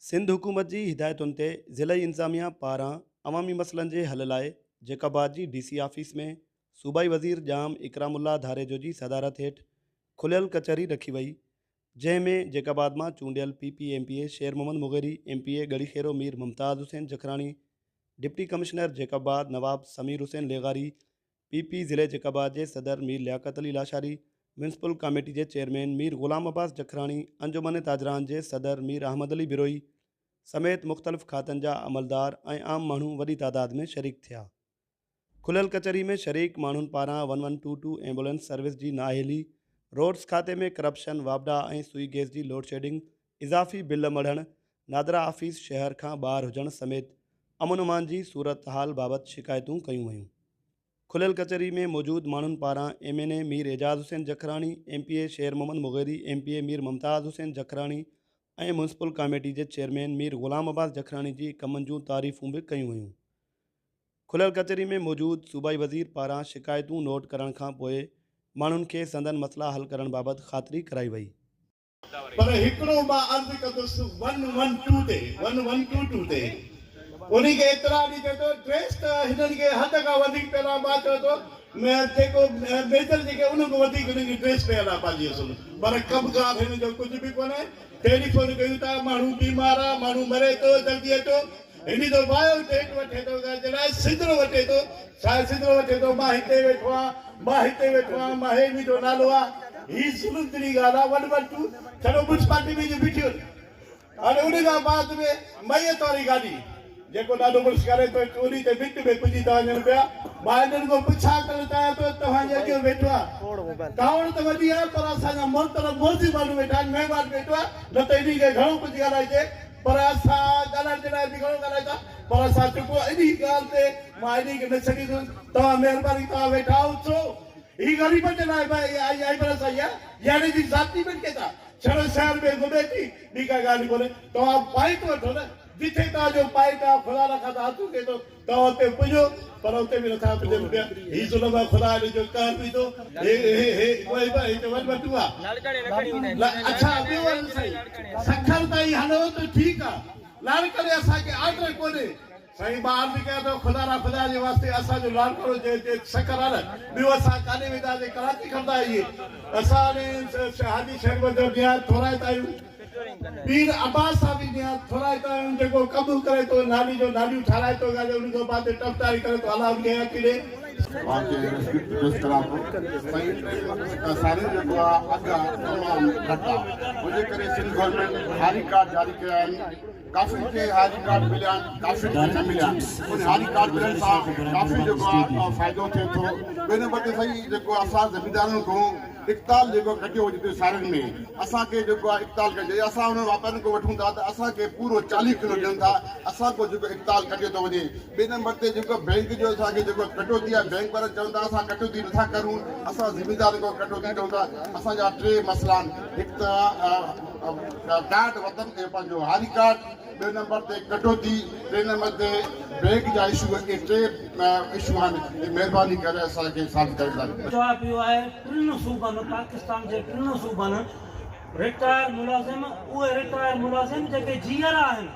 सिंध हुकूमत जी हिदायतुनि ते ज़िलई इंतज़ामिया पारां अवामी मसइलनि जे हल लाइ जेकाबाद जी DC ऑफिस में सूबाई वज़ीर जाम इकरामुल्ला धारेजो जी सदारत हेठि खुलियल कचहरी रखी वई, जंहिंमें जेकाबाद मां चूंडियल PP MPA Sher Mohammad Mugheri, MPA Garhi Khairo Mir Mumtaz Hussain Jakhrani, deputy commissioner Jacobabad Nawab Sameer Hussain लेगारी, PP ज़िले जेकाबाद जे सदर मीर लियाकत अली लाशारी, म्यूनसिपल कमेटी जे चेयरमैन मीर ग़ुलाम अब्बास जखराणी, अंजुमन ताजरान जे सदर मीर अहमद अली बिरोई समेत मुख़्तलिफ़ खातनि जा अमलदार ऐं आम माण्हू वॾी तादाद में शरीक थिया। खुलियल कचहरी में शरीक माण्हुनि पारां 1122 एम्बुलेंस सर्विस जी नाअहली, रोड्स खाते में करप्शन, वापडा ऐं सुई गैस जी लोड शेडिंग, इज़ाफ़ी बिल मढ़णु, नादरा ऑफिस शहर खां ॿाहिरि हुजण समेत अमन अमान जी सूरत हाल बाबति शिकायतूं कयूं वयूं। खुलियल कचहरी में मौजूद माण्हुनि पारां MNA मीर एजाज़ हुसैन जखराणी, MPA शेर मोहम्मद मुग़ेरी, MPA मीर मुमताज़ हुसैन जखराणी ऐं म्यूनसिपल कमेटी जे चेयरमैन मीर ग़ुलाम अब्बास जखराणी जी कमनि जूं तारीफ़ूं बि कयूं वयूं। खुलियल कचहरी में मौजूद सूबाई वज़ीर पारां शिकायतूं नोट करण खां पोइ माण्हुनि खे संदन मसला हल करण बाबति ख़ातिरी कराई वई। पर हिकिड़ो मां अर्ज़ु कंदुसि 1122 ते उन्ही खे एतिरा ॾींहं थिए थो ड्रेस त हिननि खे हद खां वधीक पहिरां मां चयो थो जेको मेजर जेके उन खां वधीक हुननि खे ड्रेस पहिरां पंहिंजी असुल, पर कमकार हिन जो कुझु बि कोन्हे। टेलीफोन कयूं था, माण्हू बीमार आहे, माण्हू मरे थो, जल्दी अचो। हिन जो बायो डेट वठे थो, जॾहिं सिदरो वठे थो, छा सिदरो वठे थो, मां हिते वेठो आहियां, मां हिते वेठो आहियां, मां हे मुंहिंजो नालो आहे। ही ज़ुल्म जी ॻाल्हि आहे। 112 छॾो म्यूनसिपालिटी में बीठी हाणे उन खां बाद में मैयत वारी गाॾी जेको ॾाढो मुश्किल करे थो उन ते मिंट में पुॼी था वञनि पिया। मां हिननि खां पुछा करणु चाहियां थो, तव्हांजे अॻे वेठो आहे कावड़ त वॾी आहे, पर असांजा मोहतरम मोज़ी माण्हू वेठा आहिनि, महिमान वेठो आहे, न त इन खे घणो कुझु ॻाल्हाइजे, पर असां ॻाल्हाइण जे लाइ बि घणो ॻाल्हाए था, पर असां चुको इन ॻाल्हि ते मां इन खे न छॾींदुसि। तव्हां महिरबानी तव्हां वेठा आहियो ही ग़रीबनि जे लाइ आई बरस आई आहे, यानी जी ज़ाती मिल्कियत था छड़ो शहर में घुमे थी, ॿी का ॻाल्हि कोन्हे। तव्हां पाइट वठो न, जिथे तव्हांजो पाइट आहे, ख़ुदा न खां हथूं थिए थो तव्हां हुते पुॼो, पर हुते बि नथा पुॼनि पिया। ही ज़ुल्म आहे, ख़ुदा जो कहर बि थो। अच्छा सखर ताईं हलो त ठीकु आहे, लाल करे असांखे आर्डर कोन्हे। साईं मां अर्ज़ु कयां थो, ख़ुदा जे वास्ते असांजो लाड़को जे सखर आहे न, ॿियो असां काॾे वेंदासीं, कराची खणंदा इहे। असां हाजी शहर जो न्याय थोराईंदा आहियूं, पीर अब्बास साहब जी न्याय थोराईंदा आहियूं, जेको कमु करे थो, नाली जो नालियूं ठाराए थो, उन खां बाद टफ्तारी करे थो, अलाह उनखे अची ॾे। हारी कार्ड जारी कया आहिनि, काफ़ी खे हारी कार्ड मिलिया आहिनि, काफ़ी न मिलिया आहिनि। उन हारी कार्ड मिलण सां काफ़ी जेको आहे फ़ाइदो थिए थो। ॿिए नंबर ते साईं जेको असां ज़मीदारनि खां इक़्ताल जेको कटियो हुजे साड़ियुनि में, असांखे जेको आहे इक़्ताल कजे। असां हुन वापारियुनि खां वठूं था त असांखे पूरो 40 किलो ॾियनि था, असांखो जेको इक़्ताल कटियो थो वञे। ॿिए नंबर ते जेको बैंक जो असांखे जेको कटौती आहे, बैंक वारा चवनि था असां कटौती नथा करूं, असां ज़मीदारनि खां कटौती कयूं था। असांजा 3 मसइला आहिनि, हिकु त कार्ड वतन ते पंहिंजो हारी कार्ड, ॿिए नंबर ते कटौती, टे नंबर ते बैंक जा इशू, के 3 इशू आहिनि। महिरबानी करे असांखे साबित करे जवाब इहो आहे, टिनि सूबनि पाकिस्तान जे 3 सूबनि रिटायर मुलाज़िम, उहे रिटायर मुलाज़िम जेके जीअर आहिनि,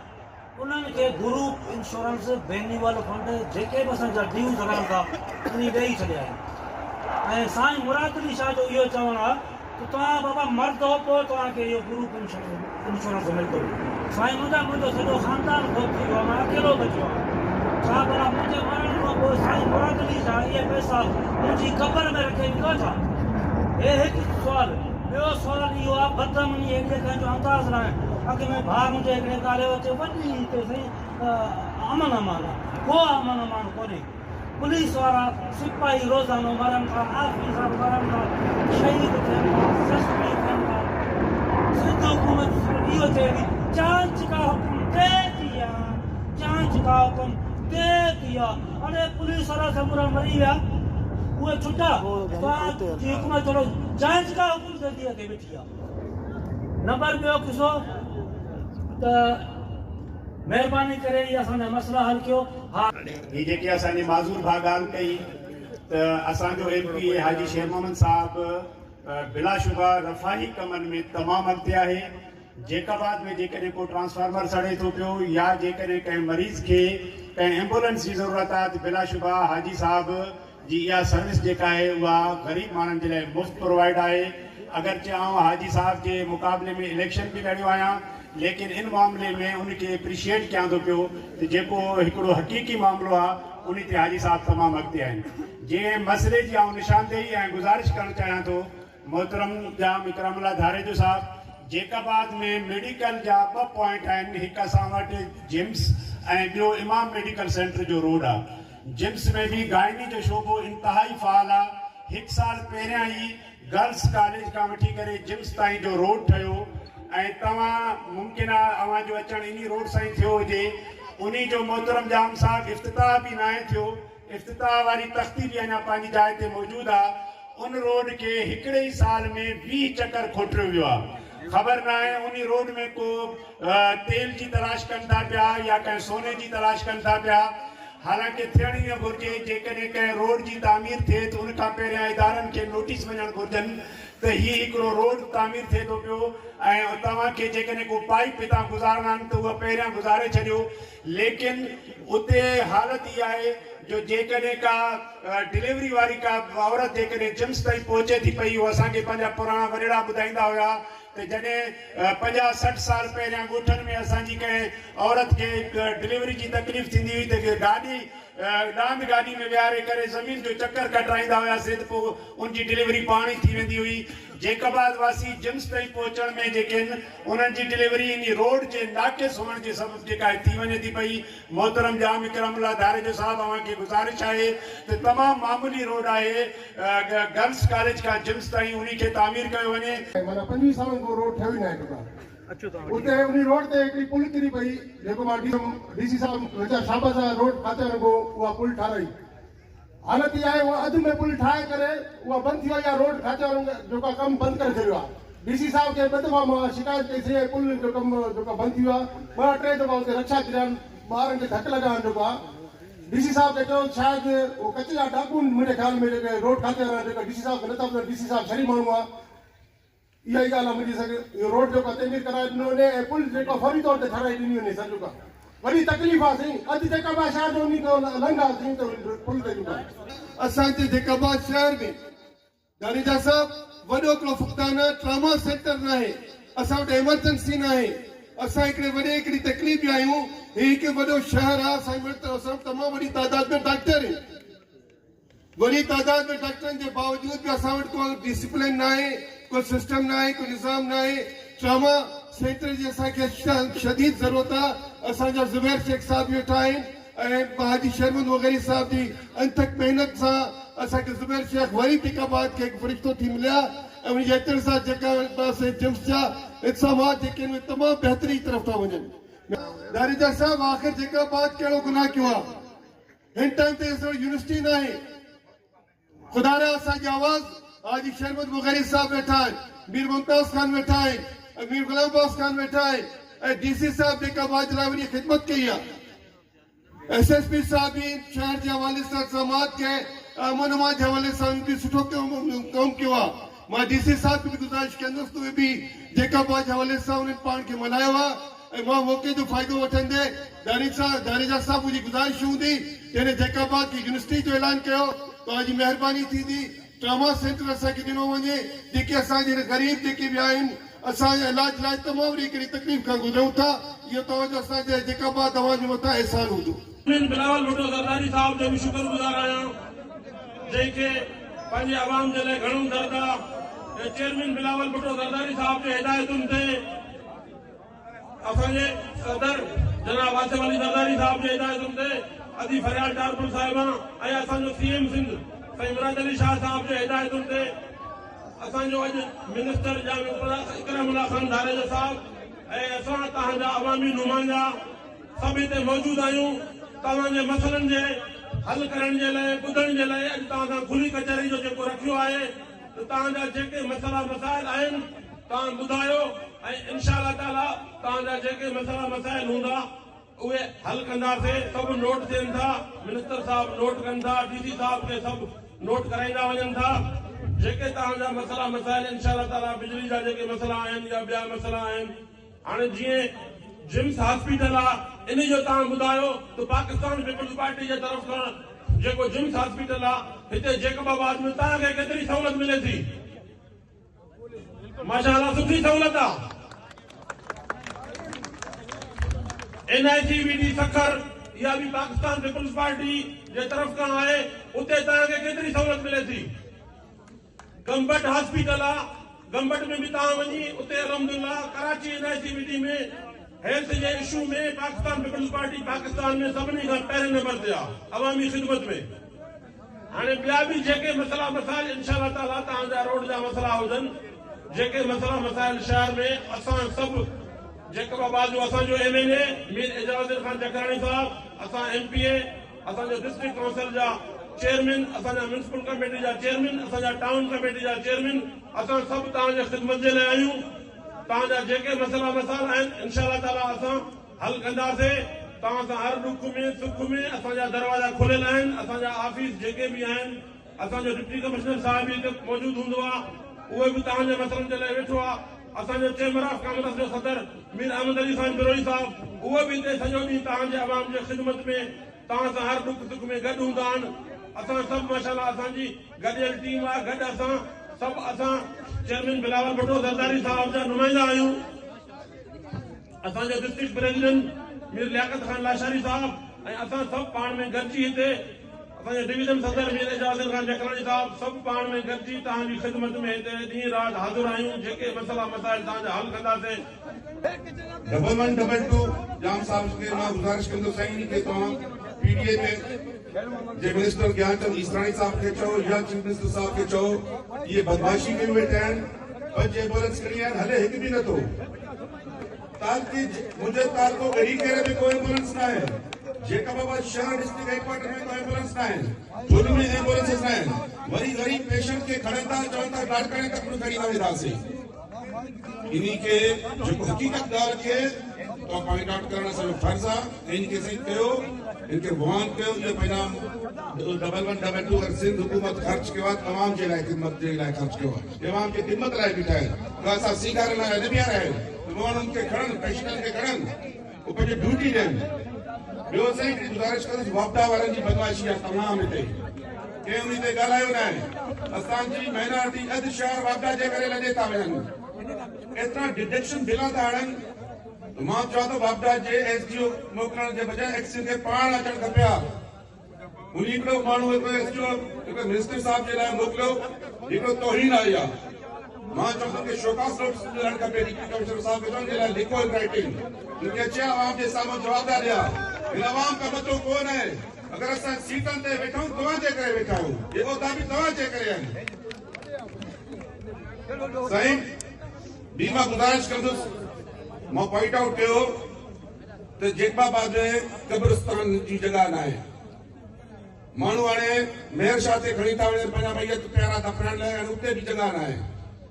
उन्हनि खे ग्रुप इंश्योरेंस, बेनीवल फंड, जेके बि असांजा ड्यूज़ रहनि था, उन ॾेई छॾिया आहिनि। ऐं साईं मुराद अली शाह जो इहो चवणु आहे त तव्हां बाबा मर्द हो, पोइ तव्हांखे इहो ग्रुप इंश्योरेंस मिलंदो। साईं मुंहिंजो सॼो ख़ानदान ख़ुदि थी वियो आहे, मां अकेलो बचियो आहियां। छा भला मुंहिंजे मरण खां पोइ साईं मुराद अली शाह इहे पैसा मुंहिंजी क़बर में रखे ईंदो छा? हे हिकु सुवालु। ॿियो सुवालु इहो आहे, बदमनी हेॾे कंहिंजो अंदाज़ न आहे। अॻ में भाउ मुंहिंजे हिकिड़े ॻाल्हि अचे वॾी हिते साईं अमन अमान आहे, को अमन अमान कोन्हे। पुलिस वारा सिपाही रोज़ानो मरनि था, ऑफिसर मरनि था, शहीद थियनि था, ज़ख़्मी थियनि था। सिंध हुकूमत इहो चए थी जांच का हुकुम दे दिया, जांच का हुकुम दे दिया। अरे पुलिस वारा सब मरी विया, उहे छुटा, तव्हांजी हुकूमत चलो जांच का हुकुम दे दिया के वेठी आहे। नंबर ॿियो किसो त महिरबानी करे इहे असांजा मसइला हल कयो। हा, ही जेकी असांजी माज़ूर भाउ ॻाल्हि कई त असांजो MP हाजी शेर मोहम्मद साहब बिलाशुबा रफ़ाही कमनि में तमामु अॻिते आहे। जेकाबाद में जेकॾहिं को ट्रांसफार्मर सड़े थो पियो या जेकॾहिं कंहिं मरीज़ खे कंहिं एम्बुलेंस जी ज़रूरत आहे त बिलाशुबा हाजी साहब जी इहा सर्विस जेका आहे उहा ग़रीब माण्हुनि जे लाइ मुफ़्त प्रोवाइड आहे। अगरचे आउं हाजी साहब जे मुक़ाबले में इलेक्शन बि लड़ियो आहियां, लेकिन इन मामले में उनखे एप्रिशिएट कयां थो पियो त जेको हिकिड़ो हक़ीक़ी मामिलो आहे उन ते हाजी साहब तमामु अॻिते आहिनि। जंहिं मसइले जी आउं निशानदेही ऐं गुज़ारिश करणु चाहियां थो मोहतरम जाम इकरामुल्लाह धारेजो साहब, जेकाबाद में मेडिकल जा 2 पॉइंट आहिनि। हिकु असां वटि जिम्स ऐं ॿियो इमाम मेडिकल सेंटर जो रोड आहे। जिम्स में बि गायनी जो शोबो इंतिहाई फ़ाल आहे। 1 साल पहिरियां ई गर्ल्स कॉलेज खां वठी करे जिम्स ताईं जो रोड ठहियो ऐं तव्हां मुमकिन आहे अव्हां जो अचणु इन रोड सां ई थियो हुजे। उन जो मोहतरम जाम साहब इफ़्तिताह बि न आहे थियो, इफ़्तिताह वारी तख़्ती बि अञा पंहिंजी जाइ ते मौजूदु आहे। उन रोड खे हिकिड़े ई साल में 20 चकर खोटियो वियो आहे। ख़बर न आहे उन रोड में को तेल जी तलाश कनि था पिया या कंहिं सोने जी तलाश कनि था पिया। हालांकि थियण ई न घुरिजे। जेकॾहिं कंहिं रोड जी तामीर थिए त उन खां पहिरियां इदारनि खे नोटिस वञणु घुरिजनि त हीउ हिकिड़ो रोड तामीर थिए थो पियो ऐं तव्हांखे जेकॾहिं को पाइप हितां गुज़ारणा आहिनि त उहा पहिरियां गुज़ारे छॾियो। लेकिन उते हालत इहा आहे जो जेकॾहिं का डिलीवरी वारी का औरत जेकॾहिं जिम्स ताईं पहुचे थी पई, उहो असांखे पंहिंजा पुराणा वॾेरा ॿुधाईंदा हुआ त जॾहिं 50-60 साल पहिरियां ॻोठनि में असांजी कंहिं औरत खे डिलीवरी जी तकलीफ़ थींदी हुई त गाॾी डांद गाॾी में विहारे करे ज़मीन जो चक्कर कटाईंदा हुआसीं त पोइ उनजी डिलीवरी पाण ई थी वेंदी हुई। जेकाबाद वासी जिम्स ताईं पहुचण में जेके आहिनि उन्हनि जी डिलीवरी इन रोड जे नाक़िस हुअण जे सबबु जेका थी वञे थी पई। मोहतरम जाम इकरामुल्लाह धारेजो साहब, अव्हांखे गुज़ारिश आहे त तमामु मामूली रोड आहे गर्ल्स कॉलेज खां जिम्स ताईं, उन खे तामीर कयो वञे। माना 25 सालनि खां रोड ठहियो ई न आहे टुका। उते उन रोड ते हिकिड़ी पुल किरी पई जेको मां डीसी साहब शाबाश रोड खाते को उहा पुल ठाराई। हालत इहा आहे उहा अधु में पुल ठाहे करे उहा बंदि थी वई आहे। रोड खाते जो का कमु बंदि करे छॾियो आहे। डीसी साहब खे 2 दफ़ा मां शिकायत कईसीं ऐं पुल जो कमु जेको बंदि थी वियो आहे 2-3 दफ़ा उते रक्षा किरनि ॿारनि खे धक लॻाइनि जेको आहे। डीसी साहब खे चयो शायदि उहो कच जा डाकू मुंहिंजे ख़्याल में जेके रोड खाते वारा जेका डीसी साहब खे नथा ॿुधनि, डीसी साहब शरी माण्हू आहे। इहा ई ॻाल्हि आहे मुंहिंजी सॻे इहो रोड जेको तइमीर कराए ॾिनो वञे ऐं पुल जेको फौरी तौर ते ठाराए ॾिनी वञे। सर जेका वॾी तकलीफ़ आहे साईं, अधु जेकाबाद शहर जो उन खां लंघ आहे साईं त पुल ते जेको असांजे जेकाबाद शहर में धारेजा साहब वॾो हिकिड़ो फुक़दान आहे, ट्रामा सेंटर न आहे, असां वटि एमरजेंसी न आहे। असां हिकिड़ी तकलीफ़ में आहियूं। हीउ हिकु वॾो शहर आहे, असां वटि तमामु वॾी तादाद में डॉक्टर आहिनि। वॾी तादाद में डॉक्टरनि जे बावजूद बि असां वटि को डिसिप्लिन न आहे, कोई सिस्टम न आहे, कोई निज़ाम न आहे। ट्रामा सेंटर जी असांखे शदीद ज़रूरत आहे। असांजा ज़ुबैर शेख साहब वेठा आहिनि ऐं हाजी शरमन वग़ैरह साहब जी अनथक महिनत सां असांखे ज़ुबैर शेख वरी जेकाबाद खे हिकु फ़रिश्तो थी मिलिया ऐं उनजे अचण सां जेका जिम्स जा इंतज़ामात जेके आहिनि उहे तमामु बहितरी तरफ़ था वञनि। धारेजा साहब आख़िर जेकाबाद कहिड़ो गुनाह कयो आहे? हिन टाइम ते यूनिवर्सिटी न आहे। ख़ुदा रा असांजी आवाज़ हाजी शरमत वग़ैरह साहब वेठा आहिनि, मीर मुमताज़ खान वेठा आहिनि, मीर गुलाम अब्बास खान वेठा आहिनि ऐं डीसी साहब जेकाबाद जे लाइ वॾी ख़िदमत कई आहे। SSP साहब बि शहर जे हवाले सां समाज खे अमन अमान जे हवाले सां बि सुठो कमु कयो आहे। मां डीसी साहब खे बि गुज़ारिश कंदुसि त उहे बि जेकाबाद जे हवाले सां उन्हनि पाण खे मल्हायो आहे ऐं मां मौक़े जो फ़ाइदो वठंदे धारेजा साहब मुंहिंजी गुज़ारिश हूंदी जॾहिं जेकाबाद खे यूनिवर्सिटी जो ऐलान कयो तव्हांजी महिरबानी थींदी। ट्रामा सेंटर असांखे ॾिनो वञे। जेके असांजे ग़रीब जेके बि आहिनि असांजे इलाज लाइ तमामु वॾी हिकिड़ी तकलीफ़ खां गुज़रूं था। इहो तव्हांजो असांजे जेकाबाद तव्हांजे मथां अहसान हूंदो। बिलावल भुट्टो ज़रदारी साहब जो बि शुक्रगुज़ार आहियां जंहिंखे पंहिंजे आवाम जे लाइ घणो दर्द आहे। चेयरमैन बिलावल भुट्टो ज़रदारी साहब जे हिदायतुनि ते असांजे सदर जनाब आसिफ अली ज़रदारी साहब जे हिदायतुनि ते अदी फरियाद डारपुर साहिबा ऐं असांजो CM सिंध साईं मुराद अली शाह साहब जे हिदायतुनि ते असांजो अॼु मिनिस्टर जाम इकरामुल्लाह खान धारेजा साहब ऐं असां तव्हांजा अवामी नुमाइंदा सभु हिते मौजूदु आहियूं। तव्हांजे मसइलनि जे हल करण जे लाइ ॿुधण जे लाइ अॼु तव्हां सां खुली कचहरी जो जेको रखियो आहे त तव्हांजा जेके मसइला मसाइल आहिनि तव्हां ॿुधायो ऐं इंशाअल्लाह ताला तव्हांजा जेके मसइला मसाइल हूंदा उहे हल कंदासीं। सभु नोट थियनि था, मिनिस्टर साहब नोट कनि था, DC साहब खे सभु नोट कराईंदा वञनि था। जेके तव्हांजा मसइला मसाइल इंशाअल्लाह ताला बिजली जा जेके मसइला आहिनि या ॿिया मसइला आहिनि हाणे जीअं जिम्स हॉस्पिटल आहे इन जो तव्हां ॿुधायो त पाकिस्तान पीपल्स पार्टी जे तरफ़ खां जेको जिम्स हॉस्पिटल आहे हिते जेकबाबाद में तव्हांखे केतिरी सहूलियत मिले थी? माशाअल्लाह सुठी सहूलियत आहे। NICVD सखर इहा बि पाकिस्तान पीपल्स पार्टी जे तरफ़ खां आहे, उते तव्हांखे केतिरी सहूलियत मिले थी? गंबट हॉस्पिटल आहे, गंबट में भी तव्हां वञी उते अल्हम्दुलिल्लाह कराची NICVD में हेल्थ जे इशू में पाकिस्तान पीपल्स पार्टी पाकिस्तान में सभिनी खां पहिरें नंबर ते आहे अवामी ख़िदमत में। हाणे ॿिया बि जेके मसला मसाइल इंशाअल्लाह ताला तव्हांजा रोड जा मसला हुजनि, जेके मसला मसाइल शहर में असां सभु जेकबाबाद जो असांजो MLA मीर एजाज़ुद्दीन खान जकरानी साहब, असां MPA, असांजो डिस्ट्रिक्ट काउंसिल जा चेयरमैन, असांजा म्युनिसिपल कमेटी जा चेयरमैन, असांजा टाउन कमेटी जा चेयरमैन, असां सभु तव्हांजे ख़िदमत जे लाइ आहियूं। तव्हांजा जेके मसला मसाइल आहिनि इंशाअल्लाह ताला असां हल कंदासीं। तव्हां सां हर दुख में सुख में असांजा दरवाजा खुलियल आहिनि। असांजा ऑफिस जेके बि आहिनि, असांजो डिप्टी कमिश्नर साहब बि हिते मौजूदु हूंदो आहे, उहे बि तव्हांजे मसइलनि जे लाइ वेठो आहे। असांजो चेंबर ऑफ कॉमर्स जो सदर मीर अहमद अली खान बिरोई साहब, उहे बि हिते सॼो ॾींहुं तव्हांजे आवाम जे ख़िदमत में तव्हां सां हर दुख सुख में गॾु हूंदा आहिनि। असां सभु माशाअल्लाह असांजी गॾियल टीम आहे। गॾु असां सभु असां चेयरमैन बिलावल भुट्टो ज़रदारी साहब जा नुमाइंदा आहियूं। असांजो डिस्ट्रिक्ट प्रेसिडेंट मीर लियाकत खान लाशारी साहब ऐं असां सभु पाण में गॾिजी हिते असांजे डिवीजन सदर मीर एजाज़ुद्दीन खान जकरानी साहब सभु पाण में गॾिजी तव्हांजी ख़िदमत में हिते ॾींहुं राति हाज़िर आहियूं। जेके मसला मसाइल तव्हांजा हल कंदासीं। 1122 जाम साहब के मां गुजारिश कंदो साईं के तव्हां PDA में जे मिनिस्टर ज्ञानचंद ईसराणी साहब के चओ या चीफ मिनिस्टर साहब के चओ ये बदमाशी कयूं वेठा आहिनि, पंज एम्बुलेंस खणी आहिनि, हले हिकु बि नथो। ताकि मुझे तार को गरी करे भी कोई एम्बुलेंस ना है, जेकबाबाद शहर डिस्ट्रिक्ट हेडक्वार्टर में कोई एम्बुलेंस ना है, जोधपुर में एम्बुलेंस ना है। वरी गरीब पेशेंट के खड़े था चवंदा गार्ड करे तक खड़ी ना वेंदासीं। इन्हीं के जो हकीकत ॻाल्हि खे तो पॉइंट आउट करण असांजो फर्ज़ आहे। इनके सही कयो, इनके वान कयो, ये पैसा 1122 और सिंध हुकूमत खर्च कयो आहे तमाम जे लाइ ख़िदमत जे लाइ खर्च कयो आहे, तमाम के ख़िदमत लाइ बीठा आहिनि। तो असां सीगार लाइ न बीहारिया आहियूं, माण्हुनि खे खणनि, पेशेंटनि खे खणनि, उहो पंहिंजी ड्यूटी ॾियनि। ॿियो साईं हिकिड़ी गुज़ारिश कंदुसि, वापडा वारनि जी बदमाशी आहे तमामु हिते, कंहिं उन ते ॻाल्हायो न आहे। असांजी माइनॉरिटी अधु शहर वापडा जे करे लॾे था वञनि, एतिरा डिडक्शन बिला था हणनि। मां चवां थो वापडा जे SDO मोकिलण जे बजाए एक्सिन खे पाण अचणु खपे हा। उन हिकिड़ो माण्हू हिकिड़ो SDO हिकिड़ो मिनिस्टर साहब जे लाइ मोकिलियो, हिकिड़ो तौहीन आई आहे। मां चवंदुमि कि शोकास नोटिस मिलणु खपे डिप्टी कमिश्नर साहब खे, जे लाइ लिखो इन राइटिंग, उनखे अचे आवाम जे साम्हूं जवाब ॾिया। हिन आवाम का मतो कोन आहे। अगर असां सीटनि ते वेठा आहियूं तव्हां जे करे वेठा आहियूं, ये उहिदा बि तव्हां जे करे आहिनि। साईं ॿी मां गुज़ारिश कंदुसि, मां पॉइंट आउट कयो त जेकबाबाद में कब्रिस्तान जी जॻह न आहे। माण्हू हाणे मेहर शाह ते खणी था वञनि पंहिंजा मैयत प्यारा दफ़नाइण लाइ, उते बि जॻह न आहे।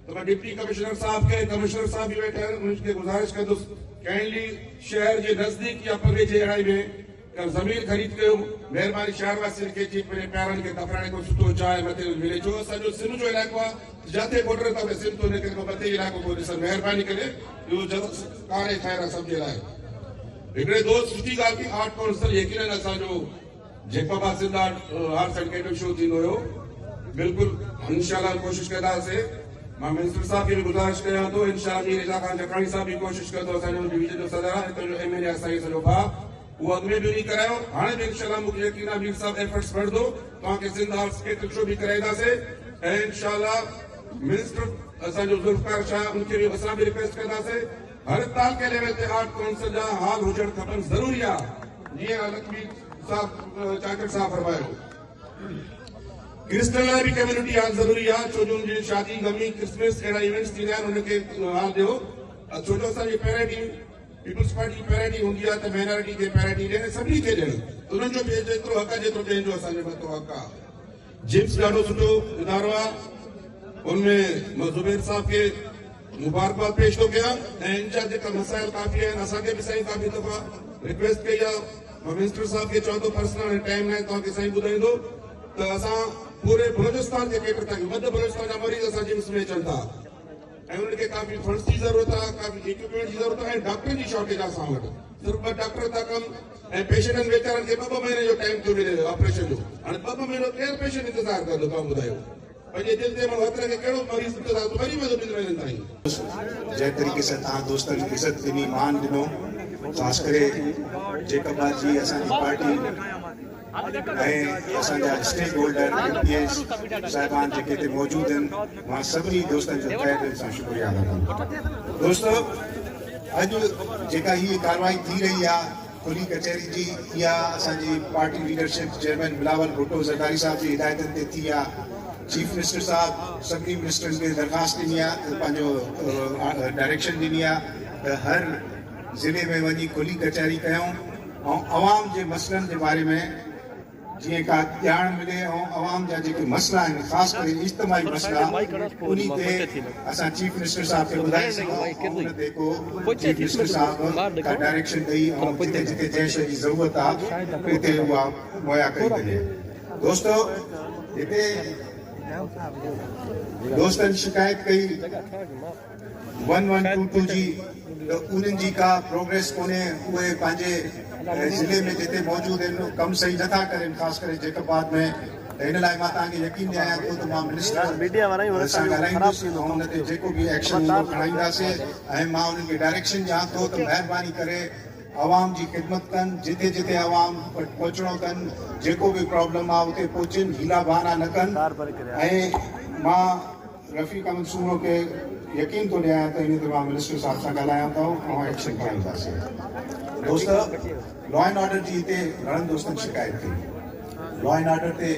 तो मैं डिप्टी कमिश्नर साहब के, कमिश्नर साहब भी बैठे हैं, उनके गुजारिश कंदुसि काइंडली शहर जे नज़दीक या परे जे एड़ाई में ज़मीन ख़रीद कयो। महिरबानी शहरवासियुनि खे जी पंहिंजे प्यारनि खे दफ़नाइण को सुठो जाइ मथे मिले, छो असांजो सिंध जो इलाइक़ो आहे, जिते बॉर्डर था सिंध तो निकिरे मथे इलाइक़ो को ॾिसनि। महिरबानी करे इहो कार ख़ैर आहे सभु जे लाइ। हिकिड़े दोस्त सुठी ॻाल्हि की आर्ट काउंसिल यकीनन असांजो Jacobabad Sindh arts and creative show थींदो हुयो, बिल्कुलु इंशाअल्लाह कोशिशि कंदासीं। मां मिनिस्टर साहब खे बि गुज़ारिश कयां थो, इंशाअल्लाह मीर इज़ा खान जकाणी साहब बि कोशिशि कंदो, असांजो डिवीजन जो सदर आहे, हिते जो MLA असांजो सॼो भाउ, उहो अॻु में बि उन करायो, हाणे बि इंशाअल्लाह मूंखे यकीन आहे मीर साहब एफर्ट्स बढ़ंदो, तव्हांखे सिंध आर्ट्स क्रिएटिव शो बि कराईंदासीं। ऐं इंशाअल्लाह मिनिस्टर असांजो ज़ुल्फ़िकार शाह उनखे बि असां बि रिक्वेस्ट कंदासीं, हर तालुके लेवल ते आर्ट काउंसिल जा हाल हुजणु खपनि, ज़रूरी आहे। जीअं लक्ष्मी साहब चाकर साहब फरमायो, क्रिस्टल लाइ बि कम्युनिटी हाल ज़रूरी आहे, छो जो उनजी शादी गमी क्रिसमस अहिड़ा इवेंट्स थींदा आहिनि, उनखे हाल ॾियो। छो जो असांजी पैरिटी पीपल्स पार्टी पैरिटी हूंदी आहे त माइनॉरिटी खे पैरिटी ॾियनि, सभिनी खे ॾियनि, उन्हनि जो जेतिरो हक़ आहे जेतिरो ॿियनि जो असांजो मथो हक़ आहे। जिम्स ॾाढो सुठो इदारो आहे, उनमें मां ज़ुबैर साहब खे मुबारकबाद पेश थो कयां। ऐं इन जा जेका मसाइल काफ़ी आहिनि, असांखे बि साईं काफ़ी दफ़ा रिक्वेस्ट कई आहे, मां मिनिस्टर साहब खे चवां थो पर्सनल टाइम लाइ तव्हांखे साईं ॿुधाईंदो त असां पूरे बलोचिस्तान के केटर तक, मध्य बलोचिस्तान जा मरीज़ असां जिम्स में अचनि था। ऐं उन्हनि खे काफ़ी फंड्स जी ज़रूरत आहे, काफ़ी इक्विपमेंट जी ज़रूरत आहे ऐं डॉक्टरनि जी शॉर्टेज आहे असां वटि। सिर्फ़ु 2 डॉक्टर था कनि ऐं पेशेंटनि वीचारनि खे 2 महीने जो टाइम थो ॾिने ऑपरेशन जो। हाणे 2 महीनो केरु पेशेंट इंतज़ारु कंदो, तव्हां ॿुधायो। पंहिंजे दिलि ते माण्हू हथ रखे कहिड़ो मरीज़ इंतज़ारु वरी वधो 2 महीननि ताईं। जंहिं तरीक़े सां तव्हां दोस्तनि इज़त ॾिनी, मान ॾिनो, ख़ासि करे जेकबा जी असांजी पार्टी ऐं असांजा स्टेक होल्डर MPs साहिबान जेके हिते मौजूदु आहिनि, मां सभिनी दोस्तनि जो तहे दिलि सां शुक्रिया अदा कंदुमि। दोस्तो, अॼु जेका हीअ कार्रवाई थी रही आहे कुली कचहरी जी, इहा असांजी party leadership chairman Bilawal Bhutto Zardari साहिब जी हिदायतनि ते थी आहे। चीफ मिनिस्टर साहब सभिनी मिनिस्टरनि खे दरख़्वास्त ॾिनी आहे, पंहिंजो डायरेक्शन ॾिनी आहे त हर ज़िले में वञी कुली कचहरी कयूं ऐं अवाम जे मसइलनि जे बारे में जीअं का ॼाण मिले ऐं अवाम जा जेके मसइला आहिनि, ख़ासि करे इज्तिमाही मसइला, उन ते असां चीफ मिनिस्टर साहब खे ॿुधाए सघूं ऐं उन ते को चीफ मिनिस्टर साहब का डायरेक्शन ॾेई ऐं जिते जिते जंहिं शइ जी ज़रूरत आहे हिते उहा मुहैया कई वञे। दोस्तो, हिते दोस्तनि शिकायत कई 1122 जी, त उन्हनि जी का प्रोग्रेस कोन्हे, उहे पंहिंजे ज़िले में जिते मौजूदु आहिनि कमु सही नथा करनि, ख़ासि करे जेकबाद में। त हिन लाइ मां तव्हांखे यकीन ॾियां थो त मां मिनिस्टर सां ॻाल्हाईंदुसि ऐं हुन ते जेको बि एक्शन हूंदो खणाईंदासीं ऐं मां उन्हनि खे डायरेक्शन ॾियां थो त महिरबानी करे आवाम जी ख़िदमत कनि, जिते जिते आवाम पहुचणो अथनि, जेको बि प्रॉब्लम आहे उते पहुचनि, हीला बहाना न कनि। ऐं मां रफ़ीक अहमद सूमो खे यकीन थो ॾियां त इन ते मां मिनिस्टर साहब सां ॻाल्हायां थो ऐं एक्शन खणाईंदासीं। दोस्त, लॉ एंड ऑर्डर जी हिते घणनि दोस्तनि शिकायत कई। लॉ एंड ऑर्डर ते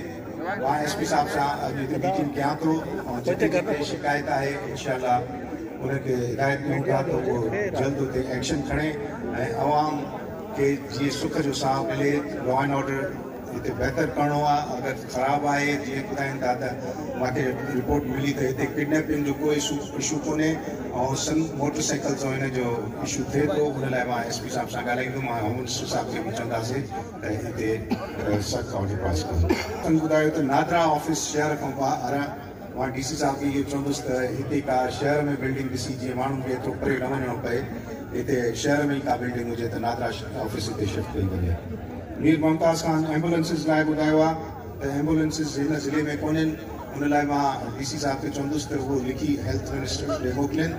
मां SP साहब सां अॼु हिते मीटिंग कयां थो ऐं जिते जिते शिकायत आहे इंशाअल्लाह उनखे हिदायत ॾियूं था त उहो जल्द उते एक्शन खणे ऐं अवाम खे जीअं सुख जो साह मिले। लॉ एंड ऑर्डर हिते बहितर करिणो आहे। अगरि ख़राबु आहे, जीअं ॿुधाइनि था त मूंखे रिपोर्ट मिली त हिते किडनैपिंग जो कोई इशू कोन्हे ऐं मोटरसाइकिल जो हिन जो इशू थिए थो। हुन लाइ मां SP साहब सां ॻाल्हाईंदुमि ऐं होम मिनिस्टर साहब खे बि चवंदासीं त हिते सख़्तु ऑर्डर पास कनि। ॿुधायो त नादरा ऑफिस शहर खां ॿाहिरां, मां DC साहब खे इहो चवंदुसि त हिते का शहर में बिल्डिंग ॾिसी, जीअं माण्हुनि खे एतिरो परे न वञिणो पए, हिते शहर में ई का बिल्डिंग हुजे त नादरा ऑफिस हिते शिफ्ट कई वञे। मीर मुमताज़ खान एम्बुलेंसिस लाइ ॿुधायो आहे त एम्बुलेंसिस हिन ज़िले में कोन्हनि। हुन लाइ मां DC साहब खे चवंदुसि त उहो लिखी हेल्थ मिनिस्टर ॾे मोकिलिनि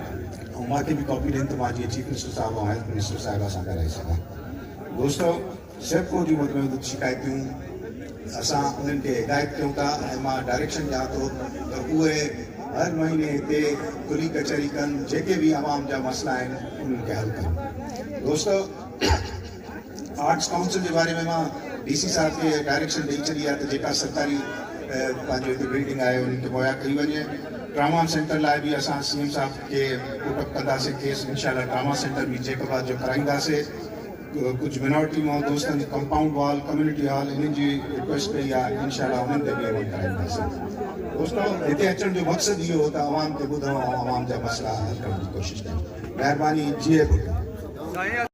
ऐं मूंखे बि कॉपी ॾियनि त मां जीअं चीफ मिनिस्टर साहब ऐं हेल्थ मिनिस्टर साहिबा सां ॻाल्हाए सघां। दोस्तो, सेप्को जी मुतमिद शिकायतूं असां उन्हनि खे हिदायत कयूं था ऐं मां डायरेक्शन ॾियां थो त उहे हर महीने हिते कुली कचहरी कनि, जेके बि आवाम जा मसइला आहिनि उन्हनि खे हल कनि। दोस्तो, आर्ट्स काउंसिल जे बारे में मां DC साहब खे डायरेक्शन ॾेई छॾी आहे त जेका सरकारी पंहिंजो हिते बिल्डिंग आहे उन्हनि खे मुहैया कई वञे। ट्रामा सेंटर लाइ बि असां CM साहब खे पुटअप कंदासीं केस, इंशाअल्लाह ट्रामा सेंटर बि जेकबाद जो कराईंदासीं। कुछ मिनॉरिटी मां दोस्तनि कंपाउंड वॉल, कम्युनिटी हॉल, इन्हनि जी रिक्वेस्ट कई आहे, इंशाअल्लाह उन्हनि ते बि अमल कराईंदासीं। दोस्तो, हिते अचण जो मक़सदु इहो हो त आवाम खे ॿुधूं ऐं आवाम जा मसइला हल करण जी कोशिशि कयूं। महिरबानी। जी